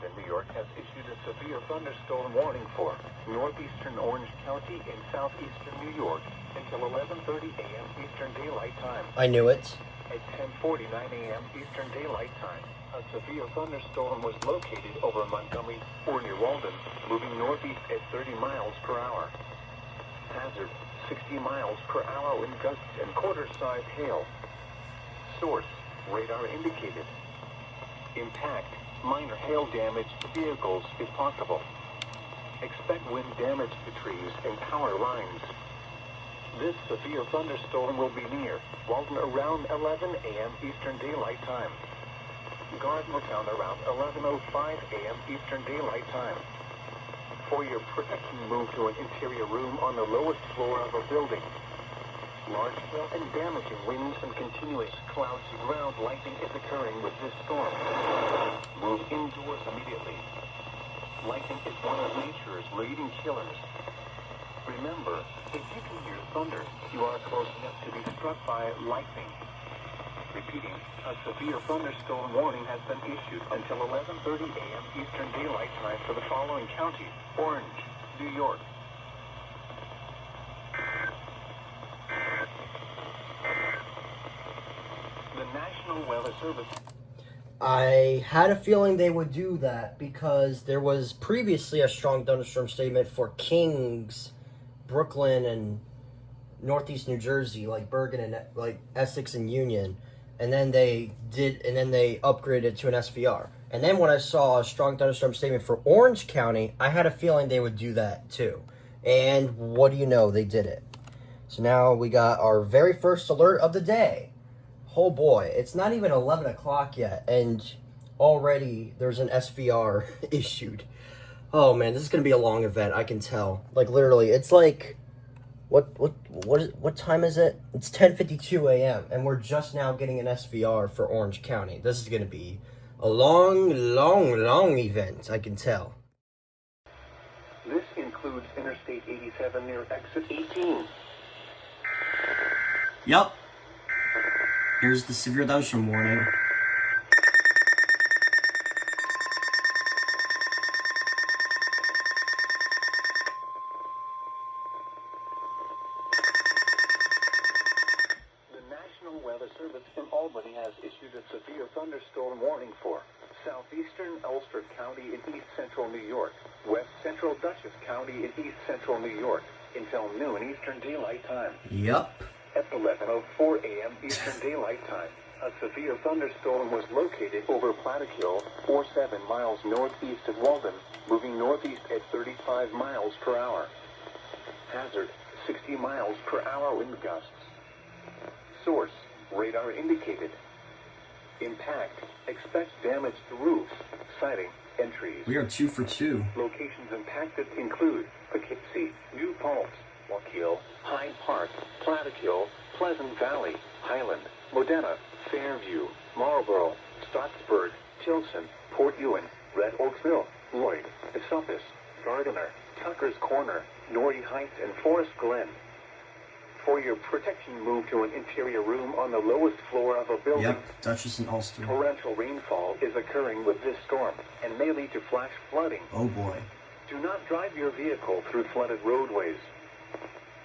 Dutchess, New York, has issued a severe thunderstorm warning for northeastern Orange County in southeastern New York until 11:30 a.m. Eastern Daylight Time. I knew it. At 10:49 a.m. Eastern Daylight Time, a severe thunderstorm was located over Montgomery or near Walden, moving northeast at 30 miles per hour. Hazard, 60 miles per hour wind gusts and quarter-sized hail. Source, radar indicated. Impact, minor hail damage to vehicles if possible. Expect wind damage to trees and power lines. This severe thunderstorm will be near Walden around 11 a.m. Eastern Daylight Time. Gardnertown around 11:05 a.m. Eastern Daylight Time. For your protection, move to an interior room on the lowest floor of a building. Large-scale and damaging winds and continuous cloudy ground lightning is occurring with this storm. Move indoors immediately. Lightning is one of nature's leading killers. Remember, if you can hear thunder, you are close enough to be struck by lightning. Repeating, a severe thunderstorm warning has been issued until 11:30 a.m. Eastern Daylight Time for the following counties: Orange, New York. The National Weather Service. I had a feeling they would do that because there was previously a strong thunderstorm statement for Kings, Brooklyn, and Northeast New Jersey, like Bergen and like Essex and Union, and then they upgraded to an SVR. And then when I saw a strong thunderstorm statement for Orange County, I had a feeling they would do that too. And what do you know? They did it. So now we got our very first alert of the day. Oh boy, it's not even 11 o'clock yet, and already there's an SVR issued. Oh man, this is gonna be a long event. I can tell. Like literally, it's like, what time is it? It's 10:52 a.m. and we're just now getting an SVR for Orange County. This is gonna be a long event. I can tell. This includes Interstate 87 near exit 18. Yup. Here's the severe thunderstorm warning. The National Weather Service in Albany has issued a severe thunderstorm warning for southeastern Ulster County in east central New York, west central Dutchess County in east central New York until noon Eastern Daylight Time. Yup. At 11:04 a.m. Eastern Daylight Time, a severe thunderstorm was located over Plattekill, 7 miles northeast of Walden, moving northeast at 35 miles per hour. Hazard, 60 miles per hour wind gusts. Source, radar indicated. Impact, expect damage to roofs, siding, and trees. We are 2 for 2. Locations impacted include Poughkeepsie, New Paltz, Waukegan, Hyde Park, Plattekill, Pleasant Valley, Highland, Modena, Fairview, Marlborough, Stottsburg, Tilson, Port Ewan, Red Oaksville, Lloyd, Esopus, Gardiner, Tucker's Corner, Norrie Heights, and Forest Glen. For your protection, move to an interior room on the lowest floor of a building. Yep, Dutchess and Ulster. Torrential rainfall is occurring with this storm and may lead to flash flooding. Oh boy. Do not drive your vehicle through flooded roadways.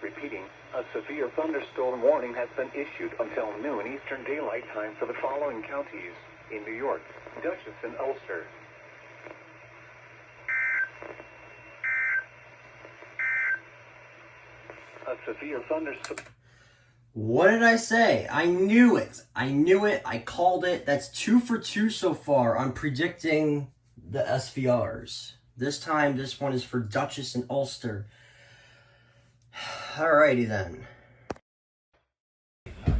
Repeating, a severe thunderstorm warning has been issued until noon Eastern Daylight Time for the following counties in New York: Dutchess and Ulster. A severe thunderstorm. What did I say? I knew it. I called it. That's 2 for 2 so far on predicting the SVRs. This time, this one is for Dutchess and Ulster. Alrighty then. A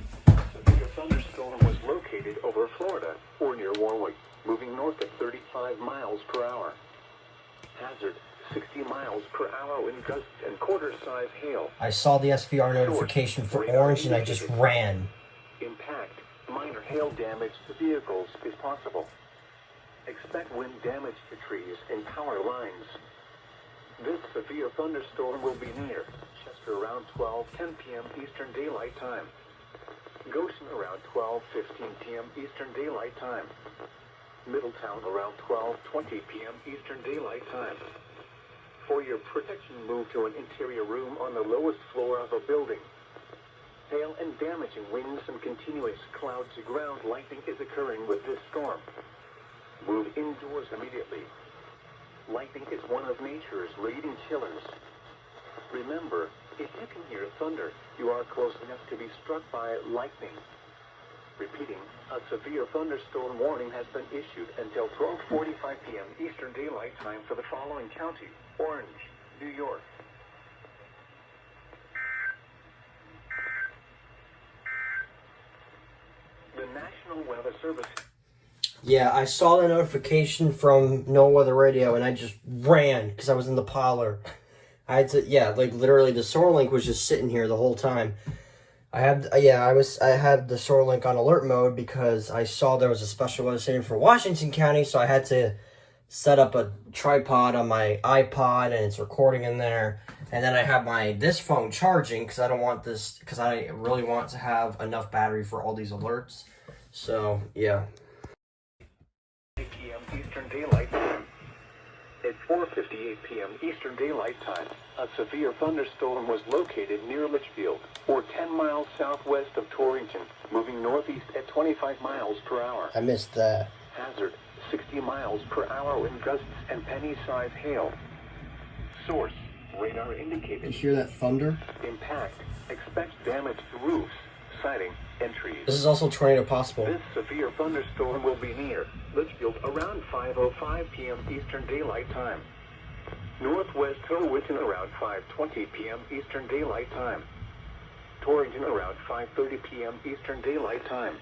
severe thunderstorm was located over Florida or near Warwick, moving north at 35 miles per hour. Hazard, 60 miles per hour wind gusts and quarter-size hail. I saw the SVR notification for Orange and I just ran. Impact, minor hail damage to vehicles is possible. Expect wind damage to trees and power lines. This severe thunderstorm will be near Chester around 10 p.m. Eastern Daylight Time. Goshen around 12:15 p.m. Eastern Daylight Time. Middletown around 12:20 p.m. Eastern Daylight Time. For your protection, move to an interior room on the lowest floor of a building. Hail and damaging winds and continuous cloud-to-ground lightning is occurring with this storm. Move indoors immediately. Lightning is one of nature's leading killers. Remember, if you can hear thunder, you are close enough to be struck by lightning. Repeating, a severe thunderstorm warning has been issued until 12:45 p.m. Eastern Daylight Time for the following county: Orange, New York. The National Weather Service. Yeah, I saw the notification from No Weather Radio, and I just ran because I was in the parlor. I had to, like literally, the SolarLink was just sitting here the whole time. I had the SolarLink on alert mode because I saw there was a special weather statement for Washington County, so I had to set up a tripod on my iPod, and it's recording in there. And then I have this phone charging because I really want to have enough battery for all these alerts. So yeah. p.m. Eastern Daylight Time. At 4:58 p.m. Eastern Daylight Time, a severe thunderstorm was located near Litchfield, or 10 miles southwest of Torrington, moving northeast at 25 miles per hour. I missed that. Hazard, 60 miles per hour in gusts and penny-sized hail. Source, radar indicated. You hear that thunder? Impact, expect damage to roofs, siding, and trees. This is also tornado possible. This severe thunderstorm will be near Litchfield around 5:05 p.m. Eastern Daylight Time. Northwest Torrington around 5:20 p.m. Eastern Daylight Time. Torrington around 5:30 p.m. Eastern Daylight Time.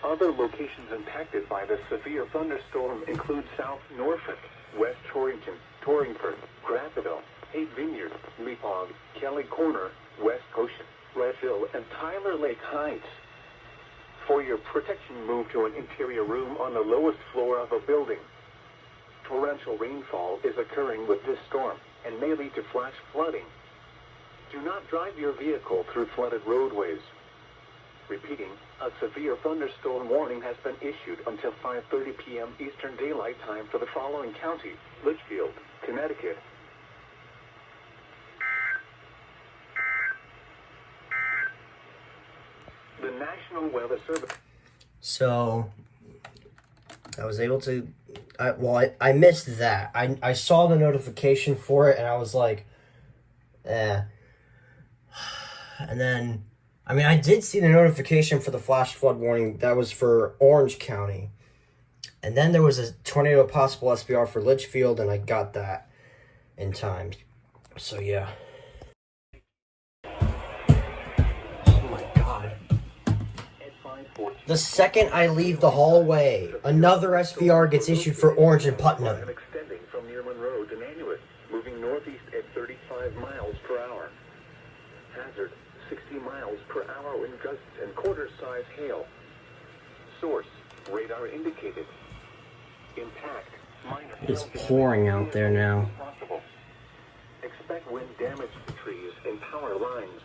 Other locations impacted by the severe thunderstorm include South Norfolk, West Torrington, Torringford, Crappaville, Hay Vineyard, Leapog, Kelly Corner, West Goshen, Redville, and Tyler Lake Heights. For your protection, move to an interior room on the lowest floor of a building. Torrential rainfall is occurring with this storm and may lead to flash flooding. Do not drive your vehicle through flooded roadways. Repeating, a severe thunderstorm warning has been issued until 5:30 p.m. Eastern Daylight Time for the following county: Litchfield, Connecticut. The National Weather Service. So I was able to. I missed that. I saw the notification for it, and I was like, eh. And then, I did see the notification for the flash flood warning. That was for Orange County. And then there was a tornado possible SPR for Litchfield, and I got that in time. So, yeah. Oh, my God. The second I leave the hallway, another SVR gets issued for Orange and Putnam. And extending from near Monroe to Nanuet, moving northeast at 35 miles per hour. Hazard, 60 miles per hour in gusts and quarter-size hail. Source, radar indicated. Impact, minor hail. It's pouring out there now. Possible. Expect wind damage to trees and power lines.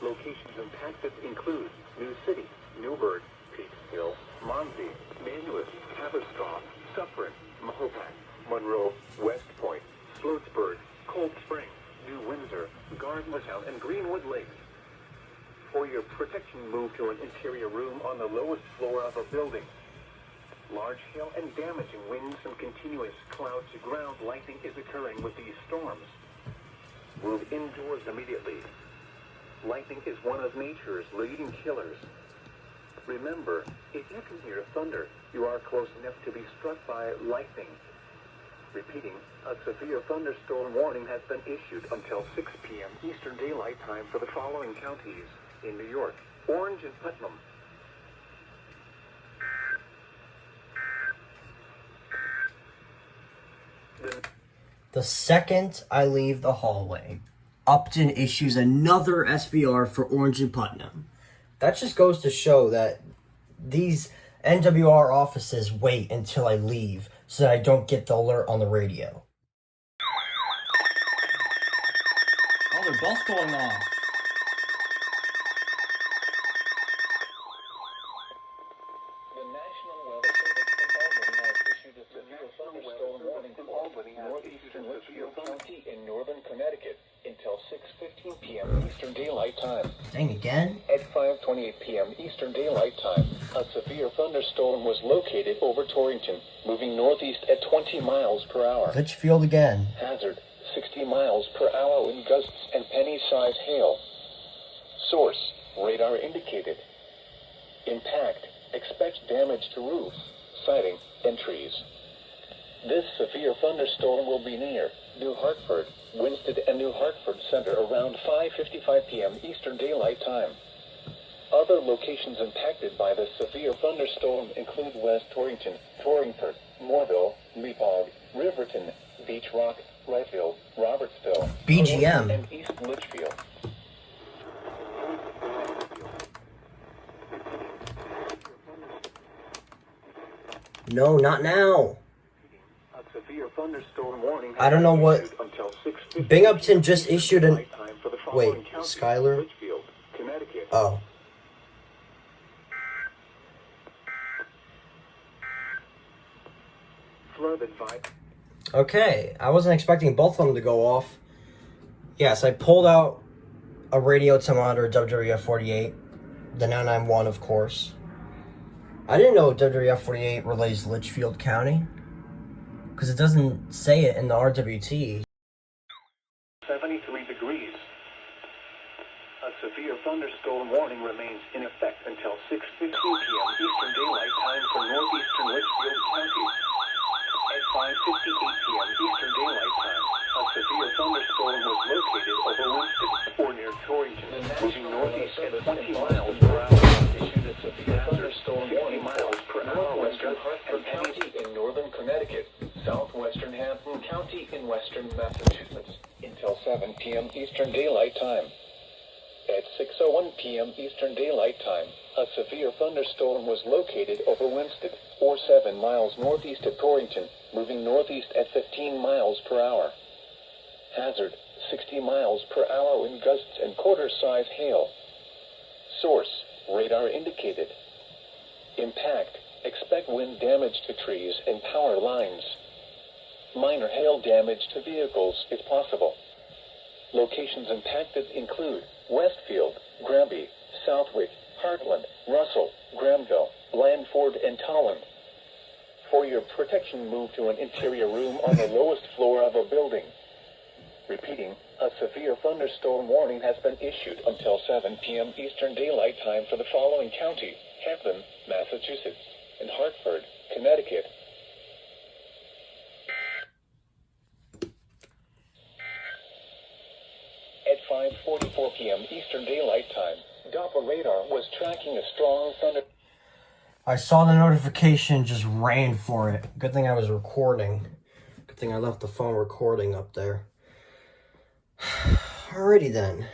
Locations impacted include New City, Newburgh, Peekskill, Monsey, Nanuet, Haverstraw, Suffern, Mahopac, Monroe, West Point, Sloatsburg, Cold Spring, New Windsor, Gardnertown, and Greenwood Lakes. For your protection, move to an interior room on the lowest floor of a building. Large hail and damaging winds and continuous cloud-to-ground lightning is occurring with these storms. Move indoors immediately. Lightning is one of nature's leading killers. Remember, if you can hear thunder, you are close enough to be struck by lightning. Repeating, a severe thunderstorm warning has been issued until 6 p.m. Eastern Daylight Time for the following counties in New York: Orange and Putnam. The second I leave the hallway, Upton issues another SVR for Orange and Putnam. That just goes to show that these NWR offices wait until I leave so that I don't get the alert on the radio. Oh, they're both going off. The National Weather Service Eastern Daylight Time. Dang, again? At 5:28 p.m. Eastern Daylight Time, a severe thunderstorm was located over Torrington, moving northeast at 20 miles per hour. Litchfield again. Hazard, 60 miles per hour wind gusts and penny-sized hail. Source, radar indicated. Impact, expect damage to roofs, siding, and trees. This severe thunderstorm will be near New Hartford, Winsted, and New Hartford Center around 5:55 p.m. Eastern Daylight Time. Other locations impacted by the severe thunderstorm include West Torrington, Torrington, Moorville, Leapog, Riverton, Beach Rock, Wrightville, Robertsville, BGM. and East Litchfield. No, not now. A severe thunderstorm warning I don't know what until 6:50 Binghamton just issued an... nighttime for the following Wait, counties: Skylar? Litchfield, Connecticut. Oh. Flood advice. Okay, I wasn't expecting both of them to go off. Yes, I pulled out a radio to monitor WWF 48, the 991, of course. I didn't know WWF 48 relays Litchfield County, because it doesn't say it in the RWT. 73 degrees. A severe thunderstorm warning remains in effect until 6:15 p.m. Eastern Daylight Time for northeastern Litchfield County. At 5:58 p.m. Eastern Daylight Time, a severe thunderstorm was located over Winsted or near Torrington, moving northeast at 20 miles per hour. Issued a severe thunderstorm warning miles per hour western Hartford County in northern Connecticut, southwestern Hampton County in western Massachusetts, until 7 p.m. Eastern Daylight Time. At 6:01 p.m. Eastern Daylight Time, a severe thunderstorm was located over Winsted, or 7 miles northeast of Torrington, moving northeast at 15 miles per hour. Hazard, 60 miles per hour wind gusts and quarter-size hail. Source, radar indicated. Impact, expect wind damage to trees and power lines. Minor hail damage to vehicles is possible. Locations impacted include Westfield, Granby, Southwick, Heartland, Russell, Granville, Blandford, and Tolland. For your protection, move to an interior room on the lowest floor of a building. Repeating, a severe thunderstorm warning has been issued until 7 p.m. Eastern Daylight Time for the following counties: Hampton, Massachusetts, and Hartford, Connecticut. At 5:44 p.m. Eastern Daylight Time, Doppler radar was tracking a strong thunder. I saw the notification, just ran for it. Good thing I was recording. Good thing I left the phone recording up there. Alrighty then.